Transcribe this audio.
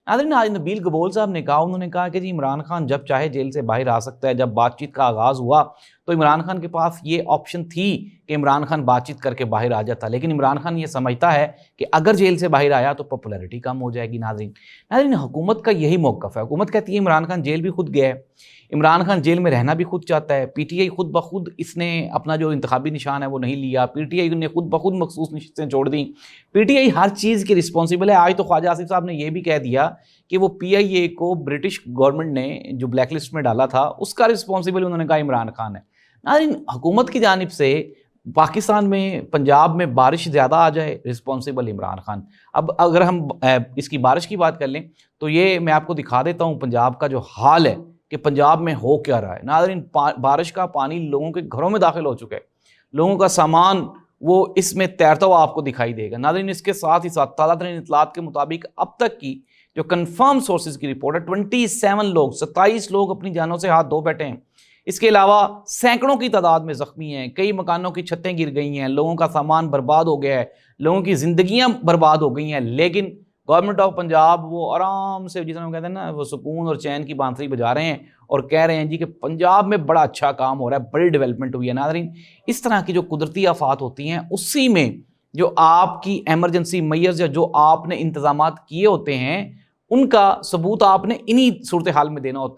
ناظرین آج نبیل گبول صاحب نے کہا کہ جی عمران خان جب چاہے جیل سے باہر آ سکتا ہے. جب بات چیت کا آغاز ہوا تو عمران خان کے پاس یہ آپشن تھی کہ عمران خان بات چیت کر کے باہر آ جاتا, لیکن عمران خان یہ سمجھتا ہے کہ اگر جیل سے باہر آیا تو پاپولیرٹی کم ہو جائے گی. ناظرین حکومت کا یہی موقف ہے. حکومت کہتی ہے عمران خان جیل بھی خود گیا ہے, عمران خان جیل میں رہنا بھی خود چاہتا ہے, پی ٹی آئی خود بخود اس نے اپنا جو انتخابی نشان ہے وہ نہیں لیا, پی ٹی آئی نے خود بخود مخصوص نشستیں چھوڑ دیں, پی ٹی آئی ہر چیز کی رسپانسیبل ہے. آج تو خواجہ آصف صاحب نے یہ بھی کہہ دیا کہ وہ پی آئی اے کو برٹش گورنمنٹ نے جو بلیک لسٹ میں ڈالا تھا اس کا رسپانسیبل انہوں نے کہا عمران خان ہے. ناظرین حکومت کی جانب سے پاکستان میں پنجاب میں بارش زیادہ آ جائے رسپانسیبل عمران خان. اب اگر ہم اس کی بارش کی بات کر لیں تو یہ میں آپ کو دکھا دیتا ہوں پنجاب کا جو حال ہے کہ پنجاب میں ہو کیا رہا ہے. ناظرین بارش کا پانی لوگوں کے گھروں میں داخل ہو چکا ہے, لوگوں کا سامان وہ اس میں تیرتا ہوا آپ کو دکھائی دے گا. ناظرین اس کے ساتھ ہی ساتھ تازہ ترین اطلاعات کے مطابق اب تک کی جو کنفرم سورسز کی رپورٹ ہے 27 لوگ اپنی جانوں سے ہاتھ دھو بیٹھے ہیں. اس کے علاوہ سینکڑوں کی تعداد میں زخمی ہیں, کئی مکانوں کی چھتیں گر گئی ہیں, لوگوں کا سامان برباد ہو گیا ہے, لوگوں کی زندگیاں برباد ہو گئی ہیں. لیکن گورنمنٹ آف پنجاب وہ آرام سے جس میں کہتے ہیں نا وہ سکون اور چین کی بانسری بجا رہے ہیں اور کہہ رہے ہیں جی کہ پنجاب میں بڑا اچھا کام ہو رہا ہے, بڑی ڈیولپمنٹ ہوئی ہے. ناظرین اس طرح کی جو قدرتی آفات ہوتی ہیں اسی میں جو آپ کی ایمرجنسی میئرز یا جو آپ نے انتظامات کیے ہوتے ہیں ان کا ثبوت آپ نے انہی صورتحال میں دینا ہوتا ہے.